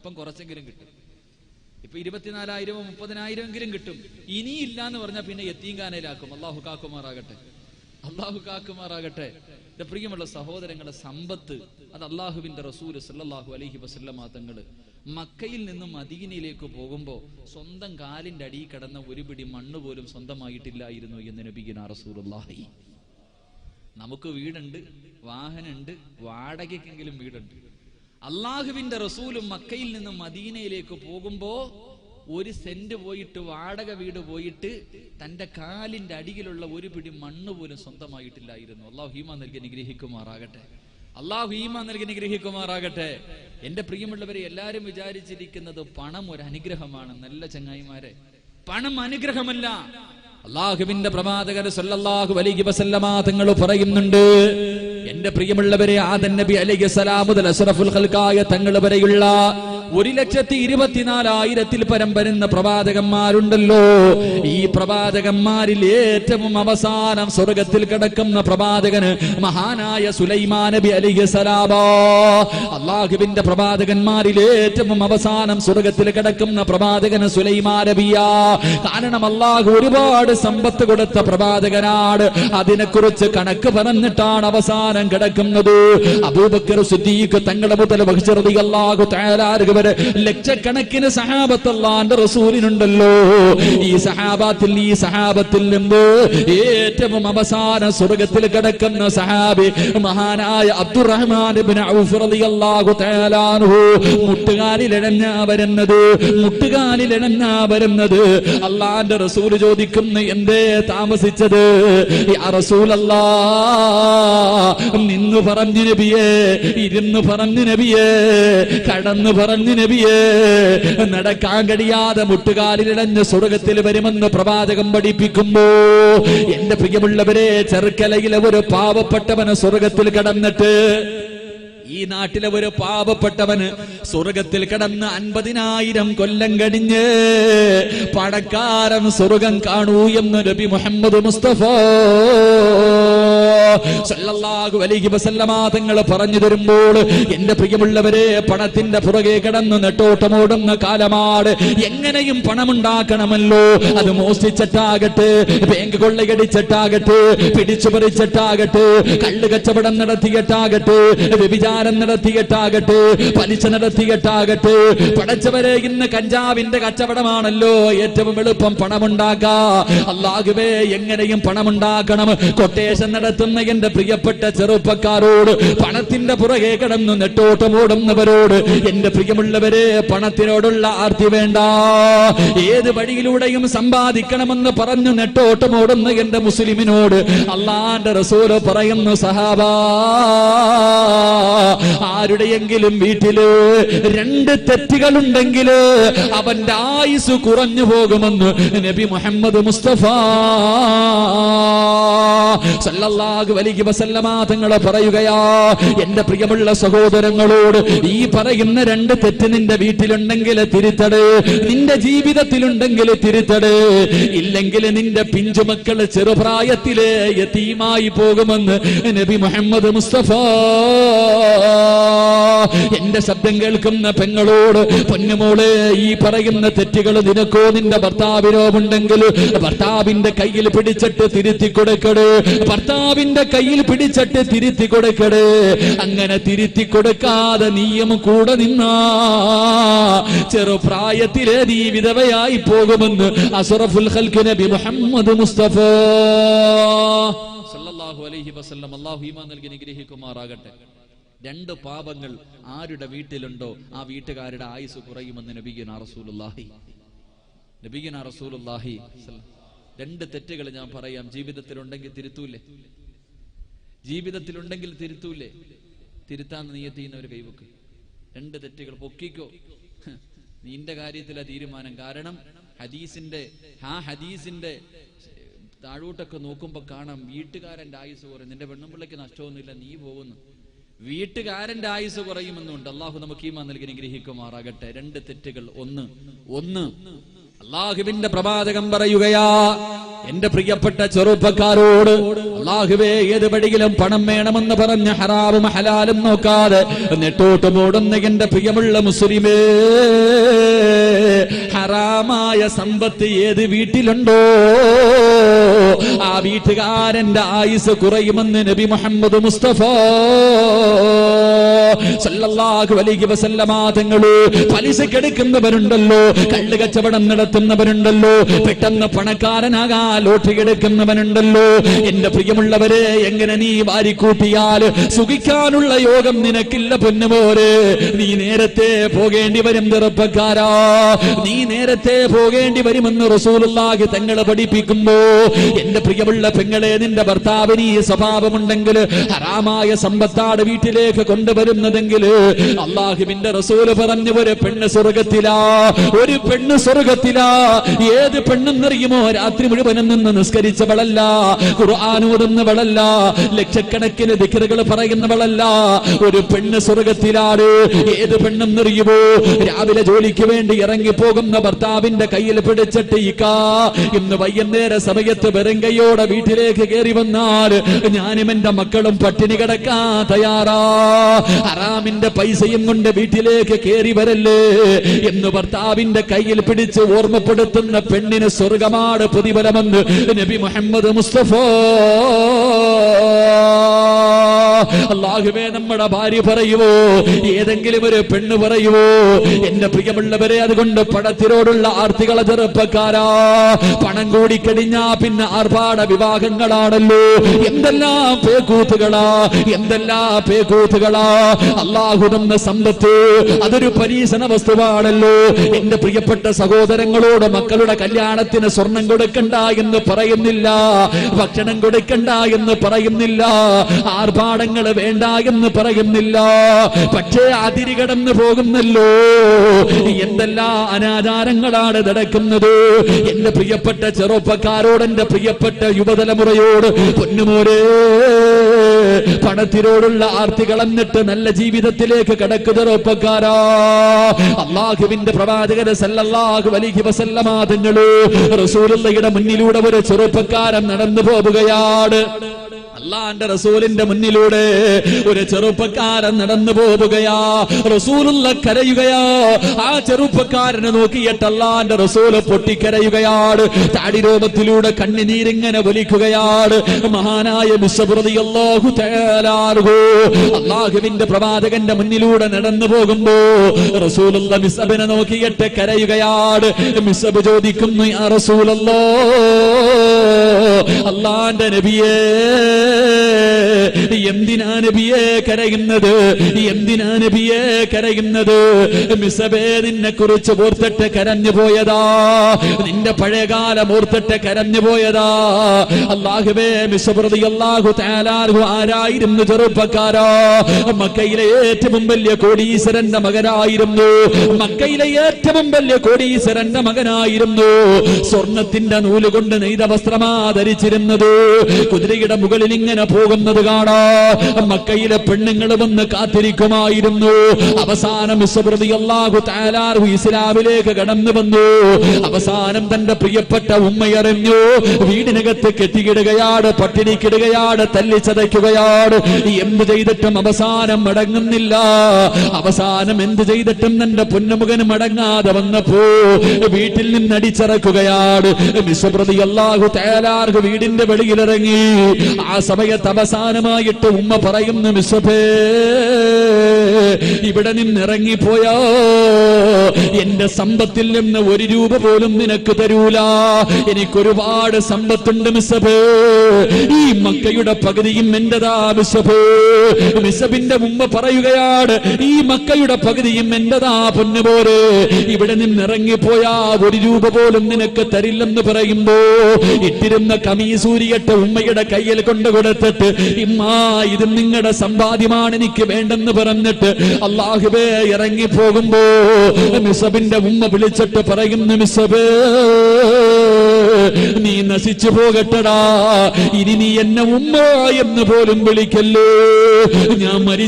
ഇപ്പം കുറച്ചെങ്കിലും കിട്ടും. ഇപ്പൊ 24,000 30,000 കിട്ടും. ഇനിയില്ല എന്ന് പറഞ്ഞാൽ പിന്നെ യത്തീംഖാനയിലാക്കും. അള്ളാഹു കാക്കുമാറാകട്ടെ, അള്ളാഹു കാക്കുമാറാകട്ടെ. എന്റെ പ്രിയമുള്ള സഹോദരങ്ങളെ, സമ്പത്ത് അത് അള്ളാഹുവിന്റെ റസൂല് സല്ലല്ലാഹു അലൈഹി വസല്ലമ തങ്ങള് മക്കയിൽ നിന്നും മദീനയിലേക്ക് പോകുമ്പോ സ്വന്തം കാലിന്റെ അടിയിൽ കിടന്ന ഒരു പിടി മണ്ണ് പോലും സ്വന്തമായിട്ടില്ലായിരുന്നു എന്ന് നബിയുനാ റസൂലുള്ളാഹി. നമുക്ക് വീടുണ്ട്, വാഹനമുണ്ട്, വാടകയ്ക്കെങ്കിലും വീടുണ്ട്. അള്ളാഹുവിന്റെ റസൂലും മക്കയിൽ നിന്നും മദീനയിലേക്ക് പോകുമ്പോ 1 സെന്റ് പോയിട്ട് വാടക വീട് പോയിട്ട് തന്റെ കാലിന്റെ അടിയിലുള്ള ഒരു പിടി മണ്ണ് പോലും സ്വന്തമായിട്ടില്ലായിരുന്നു. അള്ളാഹു ഈമാൻ നൽകി അനുഗ്രഹിക്കുമാറാകട്ടെ, അള്ളാഹു ഈമാൻ നൽകി അനുഗ്രഹിക്കുമാറാകട്ടെ. എന്റെ പ്രിയമുള്ളവരെ, എല്ലാരും വിചാരിച്ചിരിക്കുന്നത് പണം ഒരു അനുഗ്രഹമാണ്. നല്ല ചങ്ങായിമാരെ, പണം അനുഗ്രഹമല്ല. അള്ളാഹുവിന്റെ പ്രവാചകൻ സല്ലല്ലാഹു അലൈഹി വസല്ലമ തങ്ങൾ പറയുന്നുണ്ട്, എന്റെ പ്രിയമുള്ളവരെ, ആദം നബി അലൈഹിസ്സലാം മുതൽ അഷ്റഫുൽ ഖൽഖായ തങ്ങൾ വരെയുള്ള 1,24,000 പരം വരുന്ന പ്രവാചകന്മാരുണ്ടല്ലോ. ഈ പ്രവാചകന്മാരിൽ ഏറ്റവും അവസാനം സ്വർഗത്തിൽ കിടക്കുന്ന പ്രവാചകന് മഹാനായ സുലൈമാൻ നബി അലൈഹിസ്സലാം. അള്ളാഹുവിന്റെ പ്രവാചകന്മാരിൽ ഏറ്റവും അവസാനം സ്വർഗത്തിൽ കിടക്കുന്ന പ്രവാചകന് സുലൈമാൻ നബിയാ. കാരണം അള്ളാഹു ഒരുപാട് സമ്പത്ത് കൊടുത്ത പ്രവാചകനാണ്. അതിനെക്കുറിച്ച് കണക്ക് പറഞ്ഞിട്ടാണ് അവസാനം കിടക്കുന്നത്. അബൂബക്കർ സിദ്ദീഖ് തങ്ങളുടെ മുതൽ റളിയല്ലാഹു തആല വരെ ലക്ഷക്കണക്കിന് സഹാബത്ത് അല്ലാഹുവിന്റെ റസൂലിനുണ്ടല്ലോ. ഈ സഹാബത്തിൽ നിന്ന് ഏറ്റവും അവസാന സ്വർഗത്തിൽ കിടക്കുന്ന സഹാബി മഹാനായ അബ്ദുറഹ്മാൻ ഇബ്നു ഔഫ് റളിയല്ലാഹു തആല അൻഹു മുട്ടുകാലിലെഴഞ്ഞാ വരുന്നത്. അല്ലാഹുവിന്റെ റസൂൽ ചോദിക്കുന്നു, എന്തേ താമസിച്ചത്? യാ റസൂലല്ലാഹ്, നിന്ന് പറഞ്ഞു നബിയേ, ഇരുന്ന് പറഞ്ഞു നബിയേ, കടന്നു പറഞ്ഞു നബിയേ, നടക്കാൻ കഴിയാതെ മുട്ടുകാലിലിടഞ്ഞ് സ്വർഗത്തിൽ വരുമെന്ന് പ്രവാചകം പഠിപ്പിക്കുമ്പോ, എന്റെ പ്രിയമുള്ളവരെ, ചെറുക്കലയിലെ ഒരു പാവപ്പെട്ടവന് സ്വർഗത്തിൽ കടന്നിട്ട്, ഈ നാട്ടിലെ ഒരു പാവപ്പെട്ടവന് സ്വർഗത്തിൽ കിടന്ന് 50,000 കൊല്ലം കഴിഞ്ഞ് പടക്കാരൻ സ്വർഗം കാണൂ എന്ന് നബി മുഹമ്മദ് മുസ്തഫ സല്ലല്ലാഹു അലൈഹി വസല്ലമ തങ്ങൾ പറഞ്ഞു തരുമ്പോൾ, എന്റെ പ്രിയമുള്ളവരെ, പണത്തിന്റെ പുറകെ കിടന്ന് നെട്ടോട്ടമോടുന്ന കാലമാണ്. എങ്ങനെയും പണമുണ്ടാക്കണമല്ലോ. അത് മോഷ്ടിച്ചിട്ടാകട്ടെ, ബാങ്ക് കൊള്ളയടിച്ചിട്ടാകട്ടെ, പിടിച്ചു പറിച്ചിട്ടാകട്ടെ, കള്ള് കച്ചവടം നടത്തിയിട്ടാകട്ടെ, വ്യഭിചാരം നടത്തിയിട്ടാകട്ടെ, പലിശ നടത്തിയിട്ടാകട്ടെ. പടച്ചവരെ, ഇന്ന് കഞ്ചാവിന്റെ കച്ചവടമാണല്ലോ ഏറ്റവും എളുപ്പം പണമുണ്ടാക്കാ. അല്ലാഹുവേ, എങ്ങനെയും പണമുണ്ടാക്കണം. കൊട്ടേഷൻ നടത്തുന്ന എന്റെ പ്രിയപ്പെട്ട ചെറുപ്പക്കാരോട്, പണത്തിന്റെ പുറകെ കിടന്നു നെട്ടോട്ടമോടുന്നവരോട്, എന്റെ പ്രിയമുള്ളവരെ, പണത്തിനോടുള്ള ആർത്തി വേണ്ട. ഏത് വഴിയിലൂടെയും സമ്പാദിക്കണമെന്ന് പറഞ്ഞു നെട്ടോട്ടമോടുന്ന എന്റെ മുസ്ലിമിനോട് അല്ലാഹുവിന്റെ റസൂൽ പറയുന്നു, സഹാബാ, ആരുടെയെങ്കിലും വീട്ടില് 2 തെറ്റുകളുണ്ടെങ്കിൽ അവന്റെ ആയുസ് കുറഞ്ഞു പോകുമെന്ന് നബി മുഹമ്മദ് മുസ്തഫ സല്ലല്ലാഹു അലൈഹി വസല്ലമ തങ്ങൾ പറയുകയാ. എന്റെ പ്രിയമുള്ള സഹോദരങ്ങളോട്, ഈ പറയുന്ന 2 തെറ്റ് നിന്റെ വീട്ടിലുണ്ടെങ്കിൽ തിരുത്തട്, നിന്റെ ജീവിതത്തിലുണ്ടെങ്കിൽ തിരുത്തട്. ഇല്ലെങ്കിൽ നിന്റെ പിഞ്ചുമക്കൾ ചെറുപ്രായത്തിലെ യതീമായി പോകുമെന്ന് നബി മുഹമ്മദ് മുസ്തഫ. എന്റെ ശബ്ദം കേൾക്കുന്ന പെങ്ങളോട്, പൊന്നുമോളെ, ഈ പറയുന്ന തെറ്റുകൾ നിനക്കോ നിന്റെ ഭർത്താവിനോ ഉണ്ടെങ്കിൽ ഭർത്താവിന്റെ കയ്യിൽ പിടിച്ചിട്ട് തിരുത്തി കൊടുക്കട്, ഭർത്താവിന്റെ കയ്യിൽ പിടിച്ചിട്ട് തിരുത്തി കൊടുക്കട്. അങ്ങനെ തിരുത്തി കൊടുക്കാതെ നീയും കൂടെ നിന്നാ ചെറുപ്രായത്തിലെ നീ വിധവയായി പോകുമെന്ന് അഷ്റഫുൽ ഖൽഖ് നബി മുഹമ്മദ് മുസ്തഫ സല്ലല്ലാഹു അലൈഹി വസല്ലം. അല്ലാഹു ഈമാൻ നൽകി അനുഗ്രഹിക്കുമാറാകട്ടെ. 2 പാപങ്ങൾ ആരുടെ വീട്ടിലുണ്ടോ ആ വീട്ടുകാരുടെ ആയുസ് കുറയുമെന്ന് നബിയുനാ റസൂലുള്ളാഹി. 2 തെറ്റുകൾ ഞാൻ പറയാം. ജീവിതത്തിലുണ്ടെങ്കിൽ തിരുത്തൂലേ? തിരുത്താൻ നിയത്ത് ചെയ്യുന്നവർ കൈവക്ക്. 2 തെറ്റുകൾ പൊക്കിക്കോ, നിന്റെ കാര്യത്തിലാ തീരുമാനം. കാരണം ഹദീസിന്റെ താഴോട്ടൊക്കെ നോക്കുമ്പോ കാണാം, വീട്ടുകാരന്റെ ആയുസ് കുറയും. നിന്റെ പെണ്ണുപിള്ളയ്ക്ക് നഷ്ടമൊന്നുമില്ല, നീ പോകുന്നു. വീട്ടുകാരന്റെ ആയുസ് കുറയുമെന്നുണ്ട്. അള്ളാഹു നമുക്ക് ഈമാൻ നൽകി അനുഗ്രഹിക്കുമാറാകട്ടെ. 2 തെറ്റുകൾ. ഒന്ന്, അള്ളാഹുവിന്റെ പ്രവാചകൻ പറയുകയാ, എന്റെ പ്രിയപ്പെട്ട ചെറുപ്പക്കാരോട് അല്ലാഹുവേ ഏത് വഴിയിലും പണം വേണമെന്ന് പറഞ്ഞ ഹറാമും ഹലാലും നോക്കാതെ നെട്ടോട്ട് ഓടുന്ന എന്റെ പ്രിയമുള്ള മുസ്ലിമേ, ഹറാമായ സമ്പത്ത് ഏത് വീട്ടിലുണ്ടോ ആ വീട്ടുകാരന്റെ ആയുസ് കുറയുമെന്ന് നബി മുഹമ്മദ് മുസ്തഫ സല്ലല്ലാഹു അലൈഹി വസല്ലമ തങ്ങള്. പലിശക്കെടുക്കുന്നവരുണ്ടല്ലോ, കള്ള് കച്ചവടം നടത്തുന്നവരുണ്ടല്ലോ, പെട്ടെന്ന് പണക്കാരനാകാൻ ലോട്ടറി എടുക്കുന്നവനുണ്ടല്ലോ. എന്റെ പ്രിയമുള്ളവരെ, എങ്ങനെ നീ വാരിക്കൂട്ടിയാൽ സുഖിക്കാനുള്ള യോഗം നിനക്കില്ല പൊന്നുമോരെ. നീ നേരത്തെ പോകേണ്ടി വരും ചെറുപ്പക്കാരാ, നീ നേരത്തെ പോകേണ്ടി വരുമെന്ന് റസൂലുള്ളാഹി തങ്ങളെ പഠിപ്പിക്കുമ്പോ, എന്റെ പ്രിയമുള്ള പെങ്ങളെ, നിന്റെ ഭർത്താവിന് ഈ സ്വഭാവമുണ്ടെങ്കിൽ, ഹറാമായ സമ്പത്താട് വീട്ടിലേക്ക് കൊണ്ടുവരുന്നതെങ്കിൽ, അല്ലാഹുവിന്റെ റസൂല് പറഞ്ഞു, ഒരു പെണ്ണ് സ്വർഗത്തിലാ, ഒരു പെണ്ണ് സ്വർഗത്തിലാ. ഏത് പെണ്ണെന്നറിയുമോ? രാത്രി മുഴുവനും നിന്ന് നിസ്കരിച്ചവളല്ല, ഖുർആൻ ഓതുന്നവളല്ല, ലക്ഷക്കണക്കിന് ദിക്റുകൾ പറയുന്നവളല്ല. ഒരു പെണ്ണ് സ്വർഗത്തിലാണ്. ഏത് പെണ്ണെന്നറിയുമോ? രാവിലെ ജോലിക്ക് വേണ്ടി ഇറങ്ങിപ്പോകുന്ന ഭർത്താവിന്റെ കയ്യിൽ പിടിച്ചിട്ട് ഇന്ന് വൈകുന്നേര സമയത്ത് വെറുങ്കയോടെ വീട്ടിലേക്ക് കയറി വന്നാൽ ഞാനും എന്റെ മക്കളും പട്ടിണി കിടക്കാൻ തയ്യാറാ, ഹറാമിന്റെ പൈസയും കൊണ്ട് വീട്ടിലേക്ക് കയറി വരല്ലേ എന്ന് ഭർത്താവിന്റെ കയ്യിൽ പിടിച്ച് ഓർമ്മപ്പെടുത്തുന്ന പെണ്ണിന് സ്വർഗമാണ് പ്രതിഫലമെന്ന് നബി മുഹമ്മദ് മുസ്തഫ. അല്ലാഹുവേ, നമ്മുടെ ഭാര്യ പറയുവോ? ഏതെങ്കിലും ഒരു പെണ്ണ് പറയുവോ? എന്റെ പ്രിയമുള്ളവരെ, അതുകൊണ്ട് പണത്തിനോടുള്ള ആർത്തികളെ ചെറുപ്പക്കാരാ, പണം കൂടിക്കഴിഞ്ഞാ പിന്നെ ആർഭാട വിവാഹങ്ങളാണല്ലോ. എന്തെല്ലാം പേക്കൂത്തുകളാ, എന്തെല്ലാം പേക്കൂത്തുകളാ. അല്ലാഹു തന്ന സമ്പത്ത് അതൊരു പരീക്ഷണ വസ്തുവാണല്ലോ. എന്റെ പ്രിയപ്പെട്ട സഹോദരങ്ങളോട് മക്കളുടെ കല്യാണത്തിന് സ്വർണം കൊടുക്കണ്ട എന്ന് പറയുന്നില്ല, ഭക്ഷണം കൊടുക്കണ്ട എന്ന് പറയുന്നില്ല, ആർഭാടങ്ങൾ വേണ്ട എന്ന് പറയുന്നില്ല. പക്ഷേ അതിരി കടന്നു പോകുന്നല്ലോ. എന്തെല്ലാം അനാചാരങ്ങളാണ് നടക്കുന്നത്. എന്റെ പ്രിയപ്പെട്ട ചെറുപ്പക്കാരോട്, എന്റെ പ്രിയപ്പെട്ട യുവതലമുറയോട്, പൊന്നുമോരെ, പണത്തിനോടുള്ള ആർത്തി കളഞ്ഞിട്ട് നല്ല ജീവിതത്തിലേക്ക് കടക്കു ചെറുപ്പക്കാരാ. അല്ലാഹുവിന്റെ പ്രവാചകൻ സല്ലല്ലാഹു അലൈഹി വസല്ലമ തങ്ങൾ റസൂലുള്ളാഹിയുടെ മുന്നിലൂടെ ഒരു ചെറുപ്പക്കാരൻ നടന്നു പോവുകയാണ്. അല്ലാഹുവിന്റെ റസൂലിന്റെ മുന്നിലൂടെ ഒരു ചെറുപ്പക്കാരൻ നടന്നു പോവുകയാ. റസൂലുള്ളാഹി കരയുകയാ. ആ ചെറുപ്പക്കാരനെ നോക്കിയിട്ട് അല്ലാഹുവിന്റെ റസൂല് പൊട്ടിക്കരയുകയാണ്. താടിരോമത്തിലൂടെ കണ്ണുനീരിങ്ങനെ വലിക്കുകയാണ്. മഹാനായ മിസ്അബ് റളിയല്ലാഹു തആല അൻഹു അല്ലാഹുവിന്റെ പ്രവാചകന്റെ മുന്നിലൂടെ നടന്നു പോകുമ്പോ റസൂലുള്ളാഹി മിസ്അബിനെ നോക്കിയിട്ട് കരയുകയാണ്. മിസ്അബ് ചോദിക്കുന്നു, യാ റസൂലല്ലാഹ്, അല്ലാഹുവിന്റെ നബിയേ, എന്തിനാ നബിയെ കരയുന്നത്? എന്തിനാ നബിയെ കരയുന്നത്? മിസ്അബേ, നിന്നെ കുറിച്ച് ഓർത്തിട്ട് കരഞ്ഞു പോയതാ, നിന്റെ പഴയകാലം ഓർത്തിട്ട് കരഞ്ഞു പോയതാ. അല്ലാഹുവേ, മിസ്അബ് റളിയല്ലാഹു തആല അൻഹു ആരായിരുന്നു ചെറുപ്പക്കാരാ? മക്കയിലെ ഏറ്റവും വലിയ കോടീശ്വരന്റെ മകനായിരുന്നു. മക്കയിലെ ഏറ്റവും വലിയ കോടീശ്വരന്റെ മകനായിരുന്നു. സ്വർണത്തിന്റെ നൂലുകൊണ്ട് നെയ്ത വസ്ത്രമാ ധരിച്ചിരുന്നത്. കുതിരയുടെ മുകളിൽ ഇങ്ങനെ പോകുന്നത് കാണാ. മക്കയിലെ പെണ്ണുങ്ങൾ വന്ന് കാത്തിരിക്കുമായിരുന്നു. അവസാനം മിസ്അബ് റളിയല്ലാഹു തആല അൻഹു ഇസ്ലാമിലേക്ക് കടന്നു വന്നു. അവസാനം തന്റെ പ്രിയപ്പെട്ട ഉമ്മയറിഞ്ഞു. വീടിനകത്ത് കെട്ടിയിടുകയാണ്, പട്ടിണിക്കിടുകയാണ്, തല്ലിച്ചതയ്ക്കുകയാണ്. എന്ത് ചെയ്തിട്ടും അവസാനം മടങ്ങുന്നില്ല. അവസാനം എന്ത് ചെയ്തിട്ടും തന്റെ പൊന്നുമകന് മടങ്ങാതെ വന്നപ്പോ വീട്ടിൽ നിന്ന് അടിച്ചിറക്കുകയാണ്. മിസ്അബ് റളിയല്ലാഹു തആല അൻഹു വീടിന്റെ വെളിയിലിറങ്ങി. ആ സമയത്ത് അവസാനമായിട്ട് ഉമ്മ പറയുന്നു, മിസ്അബേ, ഇവിടെ നിന്നിറങ്ങിപ്പോയോ എന്റെ സമ്പത്തിൽ നിന്ന് ഒരു രൂപ പോലും നിനക്ക് തരൂല. എനിക്കൊരുപാട് സമ്പത്തുണ്ട് മിസ്അബേ, ഈ മക്കയുടെ പകുതിയും എന്റെതാ മിസ്അബേ. മിസ്അബിന്റെ ഉമ്മ പറയുകയാണ്, ഈ മക്കയുടെ പകുതിയും എന്റെതാ പൊന്നുപോലെ. ഇവിടെ നിന്നിറങ്ങിപ്പോയാ ഒരു രൂപ പോലും നിനക്ക് തരില്ലെന്ന് പറയുമ്പോ ഇട്ടിരുന്ന കമീസൂരിയട്ട ഉമ്മയുടെ കയ്യിൽ കൊണ്ടു കൊടുത്തിട്ട്, ഇമ്മാ, ഇത് നിങ്ങളുടെ സമ്പാദ്യമാണ്, എനിക്ക് വേണ്ടെന്ന് പറഞ്ഞിട്ട് അല്ലാഹുവേ ഇറങ്ങി പോകുമ്പോ മിസ്അബിന്റെ ഉമ്മ വിളിച്ചിട്ട് പറയുന്നു, മിസ്അബേ, നീ നശിച്ചു പോകട്ടടാ, ഇനി നീ എന്നെ ഉമ്മ എന്ന് പോലും വിളിക്കല്ലേ, ഞാൻ മരിച്ചു